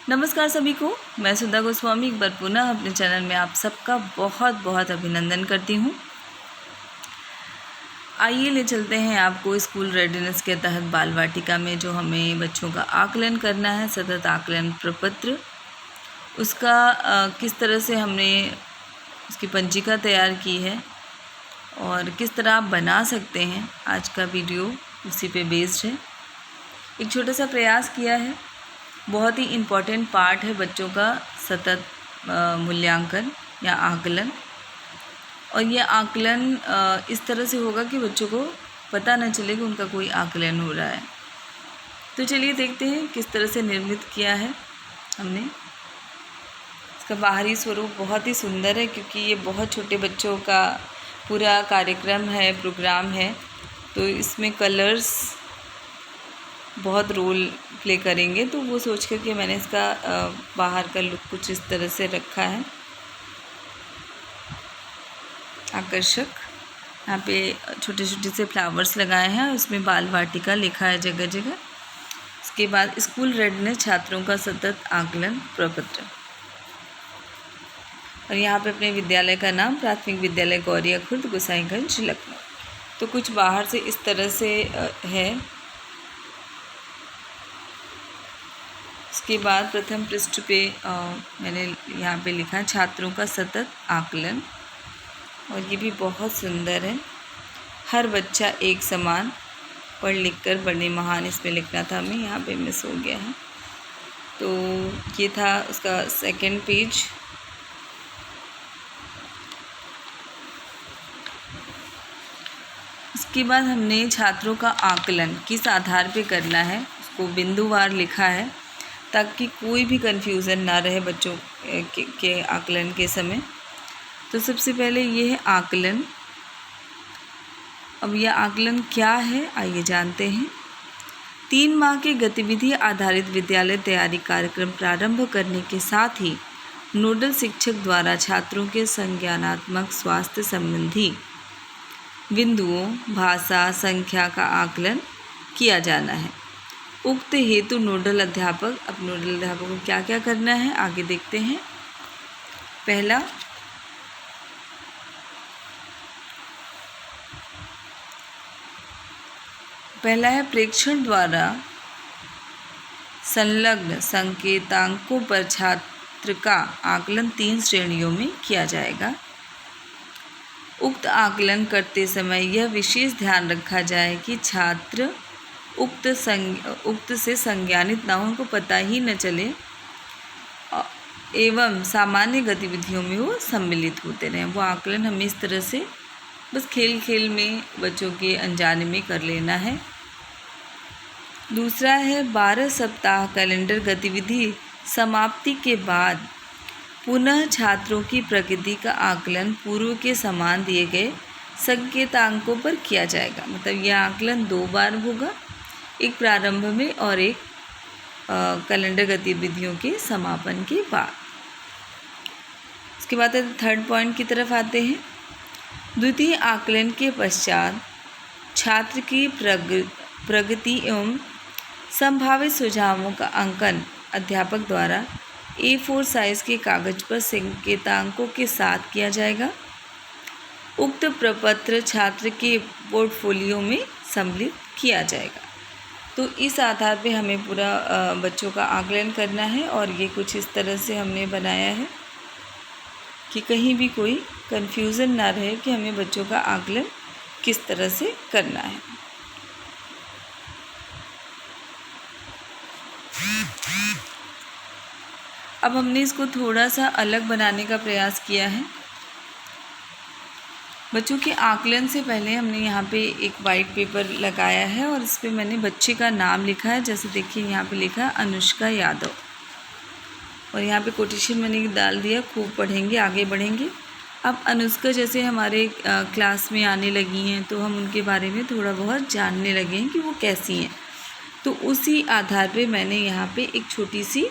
नमस्कार सभी को, मैं सुधा गोस्वामी एक बार पुनः अपने चैनल में आप सबका बहुत बहुत अभिनंदन करती हूँ। आइए ले चलते हैं आपको स्कूल रेडीनेस के तहत बाल वाटिका में जो हमें बच्चों का आकलन करना है, सतत आकलन प्रपत्र, उसका किस तरह से हमने उसकी पंजिका तैयार की है और किस तरह आप बना सकते हैं। आज का वीडियो उसी पे बेस्ड है। एक छोटा सा प्रयास किया है। बहुत ही इम्पॉर्टेंट पार्ट है बच्चों का सतत मूल्यांकन या आकलन। और ये आकलन इस तरह से होगा कि बच्चों को पता न चले कि उनका कोई आकलन हो रहा है। तो चलिए देखते हैं किस तरह से निर्मित किया है हमने। इसका बाहरी स्वरूप बहुत ही सुंदर है क्योंकि ये बहुत छोटे बच्चों का पूरा कार्यक्रम है, प्रोग्राम है, तो इसमें कलर्स बहुत रोल प्ले करेंगे। तो वो सोच कर के मैंने इसका बाहर का लुक कुछ इस तरह से रखा है, आकर्षक। यहाँ पे छोटे छोटे से फ्लावर्स लगाए हैं, उसमें बाल वाटिका लिखा है जगह जगह। इसके बाद स्कूल रेडनेस छात्रों का सतत आकलन प्रपत्र, और यहाँ पे अपने विद्यालय का नाम प्राथमिक विद्यालय गौरिया खुर्द, गोसाईगंज, लखनऊ। तो कुछ बाहर से इस तरह से है। इसके बाद प्रथम पृष्ठ पे मैंने यहाँ पे लिखा है छात्रों का सतत आकलन, और ये भी बहुत सुंदर है। हर बच्चा एक समान, पढ़ लिख कर बड़े महान, इसमें लिखना था हमें, यहाँ पे मिस हो गया है। तो ये था उसका सेकंड पेज। इसके बाद हमने छात्रों का आकलन किस आधार पे करना है उसको बिंदुवार लिखा है, ताकि कोई भी कन्फ्यूज़न ना रहे बच्चों के आकलन के समय। तो सबसे पहले ये है आकलन। अब यह आकलन क्या है आइए जानते हैं। 3 माह के गतिविधि आधारित विद्यालय तैयारी कार्यक्रम प्रारंभ करने के साथ ही नोडल शिक्षक द्वारा छात्रों के संज्ञानात्मक स्वास्थ्य संबंधी बिंदुओं, भाषा, संख्या का आकलन किया जाना है। उक्त हेतु नोडल अध्यापक, अब नोडल अध्यापक को क्या क्या करना है आगे देखते हैं। पहला है प्रेक्षण द्वारा संलग्न संकेतांकों पर छात्र का आकलन 3 श्रेणियों में किया जाएगा। उक्त आकलन करते समय यह विशेष ध्यान रखा जाए कि छात्र उक्त से संज्ञानित ना हो, उनको पता ही न चले, एवं सामान्य गतिविधियों में वो सम्मिलित होते रहें। वो आकलन हमें इस तरह से बस खेल खेल में बच्चों के अनजाने में कर लेना है। दूसरा है 12 सप्ताह कैलेंडर गतिविधि समाप्ति के बाद पुनः छात्रों की प्रगति का आकलन पूर्व के समान दिए गए संकेतांकों पर किया जाएगा। मतलब यह आकलन 2 बार होगा, एक प्रारंभ में और एक कैलेंडर गतिविधियों के समापन के बाद। उसके बाद थर्ड पॉइंट की तरफ आते हैं। द्वितीय आकलन के पश्चात छात्र की प्रगति एवं संभावित सुझावों का अंकन अध्यापक द्वारा A4 साइज के कागज पर संकेतांकों के साथ किया जाएगा। उक्त प्रपत्र छात्र के पोर्टफोलियो में सम्मिलित किया जाएगा। तो इस आधार पे हमें पूरा बच्चों का आकलन करना है, और ये कुछ इस तरह से हमने बनाया है कि कहीं भी कोई कन्फ्यूज़न ना रहे कि हमें बच्चों का आकलन किस तरह से करना है। अब हमने इसको थोड़ा सा अलग बनाने का प्रयास किया है। बच्चों के आकलन से पहले हमने यहाँ पे एक वाइट पेपर लगाया है, और इस पर मैंने बच्चे का नाम लिखा है। जैसे देखिए यहाँ पे लिखा है अनुष्का यादव, और यहाँ पे कोटेशन मैंने डाल दिया, खूब पढ़ेंगे आगे बढ़ेंगे। अब अनुष्का जैसे हमारे क्लास में आने लगी हैं, तो हम उनके बारे में थोड़ा बहुत जानने लगे हैं कि वो कैसी हैं। तो उसी आधार पे मैंने यहाँ पे एक छोटी सी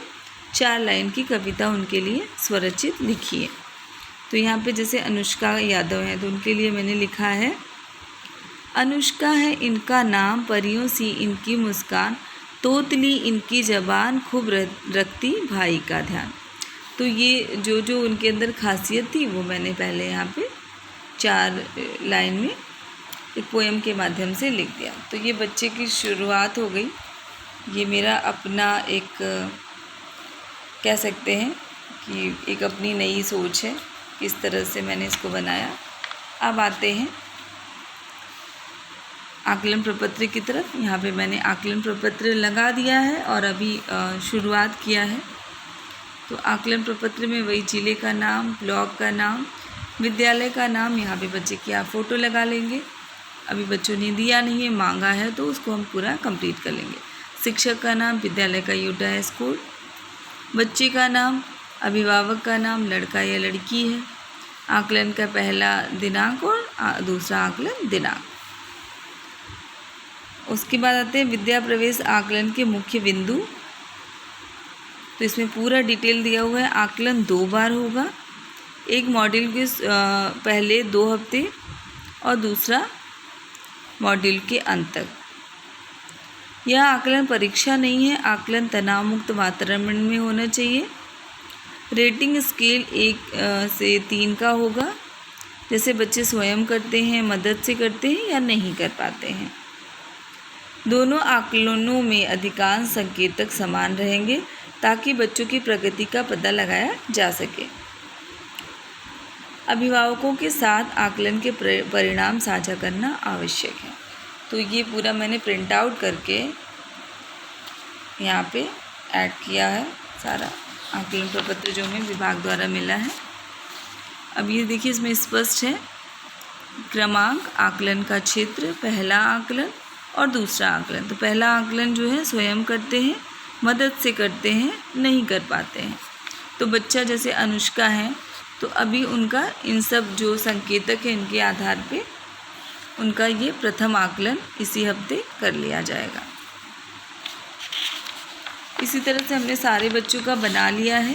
4 लाइन की कविता उनके लिए स्वरचित लिखी है। तो यहाँ पे जैसे अनुष्का यादव हैं, तो उनके लिए मैंने लिखा है, अनुष्का है इनका नाम, परियों सी इनकी मुस्कान, तोतली इनकी ज़बान खूब रखती भाई का ध्यान। तो ये जो जो उनके अंदर खासियत थी वो मैंने पहले यहाँ पे 4 लाइन में एक पोएम के माध्यम से लिख दिया। तो ये बच्चे की शुरुआत हो गई। ये मेरा अपना एक कह सकते हैं कि एक अपनी नई सोच है, किस तरह से मैंने इसको बनाया। अब आते हैं आकलन प्रपत्र की तरफ। यहाँ पे मैंने आकलन प्रपत्र लगा दिया है और अभी शुरुआत किया है। तो आकलन प्रपत्र में वही जिले का नाम, ब्लॉक का नाम, विद्यालय का नाम, यहाँ पे बच्चे की आप फ़ोटो लगा लेंगे। अभी बच्चों ने दिया नहीं है, मांगा है, तो उसको हम पूरा कंप्लीट कर लेंगे। शिक्षक का नाम, विद्यालय का यूटा स्कूल, बच्चे का नाम, अभिभावक का नाम, लड़का या लड़की है, आकलन का पहला दिनांक और दूसरा आकलन दिनांक। उसके बाद आते हैं विद्या प्रवेश आकलन के मुख्य बिंदु। तो इसमें पूरा डिटेल दिया हुआ है। आकलन 2 बार होगा, एक मॉड्यूल के पहले 2 हफ्ते और दूसरा मॉड्यूल के अंत तक। यह आकलन परीक्षा नहीं है, आकलन तनाव मुक्त वातावरण में होना चाहिए। रेटिंग स्केल 1 से 3 का होगा, जैसे बच्चे स्वयं करते हैं, मदद से करते हैं या नहीं कर पाते हैं। दोनों आकलनों में अधिकांश संकेतक समान रहेंगे ताकि बच्चों की प्रगति का पता लगाया जा सके। अभिभावकों के साथ आकलन के परिणाम साझा करना आवश्यक है। तो ये पूरा मैंने प्रिंट आउट करके यहाँ पे ऐड किया है, सारा आकलन प्रपत्र जो हमें विभाग द्वारा मिला है। अब ये देखिए, इसमें स्पष्ट है क्रमांक, आकलन का क्षेत्र, पहला आकलन और दूसरा आकलन। तो पहला आकलन जो है स्वयं करते हैं, मदद से करते हैं, नहीं कर पाते हैं। तो बच्चा जैसे अनुष्का है, तो अभी उनका इन सब जो संकेतक हैं इनके आधार पे उनका ये प्रथम आकलन इसी हफ्ते कर लिया जाएगा। इसी तरह से हमने सारे बच्चों का बना लिया है।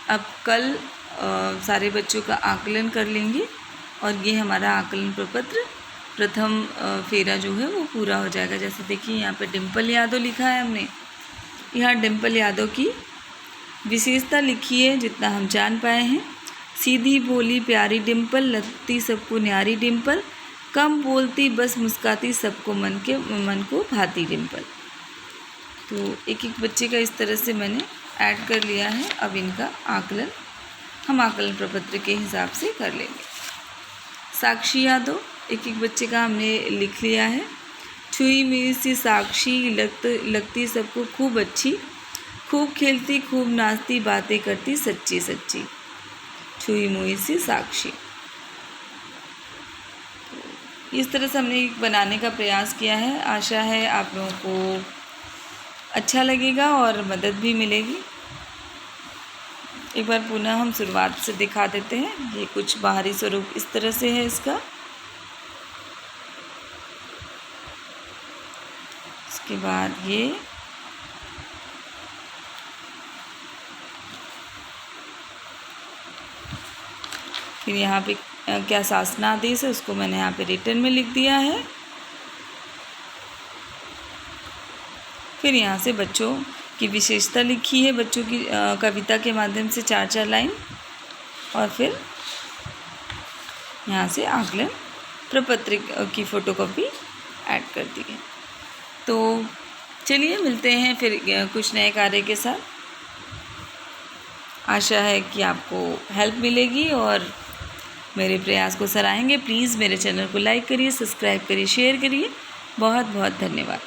अब कल सारे बच्चों का आकलन कर लेंगे और ये हमारा आकलन प्रपत्र प्रथम फेरा जो है वो पूरा हो जाएगा। जैसे देखिए यहाँ पे डिम्पल यादव लिखा है हमने, यहाँ डिम्पल यादव की विशेषता लिखी है जितना हम जान पाए हैं। सीधी भोली प्यारी डिम्पल, लगती सबको न्यारी डिम्पल, कम बोलती बस मुस्काती सबको मन को भाती डिम्पल। तो एक एक बच्चे का इस तरह से मैंने ऐड कर लिया है। अब इनका आकलन हम आकलन प्रपत्र के हिसाब से कर लेंगे। साक्षी यादव, एक एक बच्चे का हमने लिख लिया है। छुई मेरी सी साक्षी, लगती सबको खूब अच्छी, खूब खेलती खूब नाचती, बातें करती सच्ची सच्ची, छुई मुई सी साक्षी। इस तरह से हमने बनाने का प्रयास किया है। आशा है आप लोगों को अच्छा लगेगा और मदद भी मिलेगी। एक बार पुनः हम शुरुआत से दिखा देते हैं। ये कुछ बाहरी स्वरूप इस तरह से है इसका। इसके बाद ये फिर यहाँ पे क्या शासनादेश है उसको मैंने यहाँ पे रिटर्न में लिख दिया है। फिर यहाँ से बच्चों की विशेषता लिखी है, बच्चों की कविता के माध्यम से 4-4 लाइन, और फिर यहाँ से आकलन प्रपत्र की फ़ोटोकॉपी ऐड कर दी है। तो चलिए मिलते हैं फिर कुछ नए कार्य के साथ। आशा है कि आपको हेल्प मिलेगी और मेरे प्रयास को सराहेंगे। प्लीज़ मेरे चैनल को लाइक करिए, सब्सक्राइब करिए, शेयर करिए। बहुत बहुत धन्यवाद।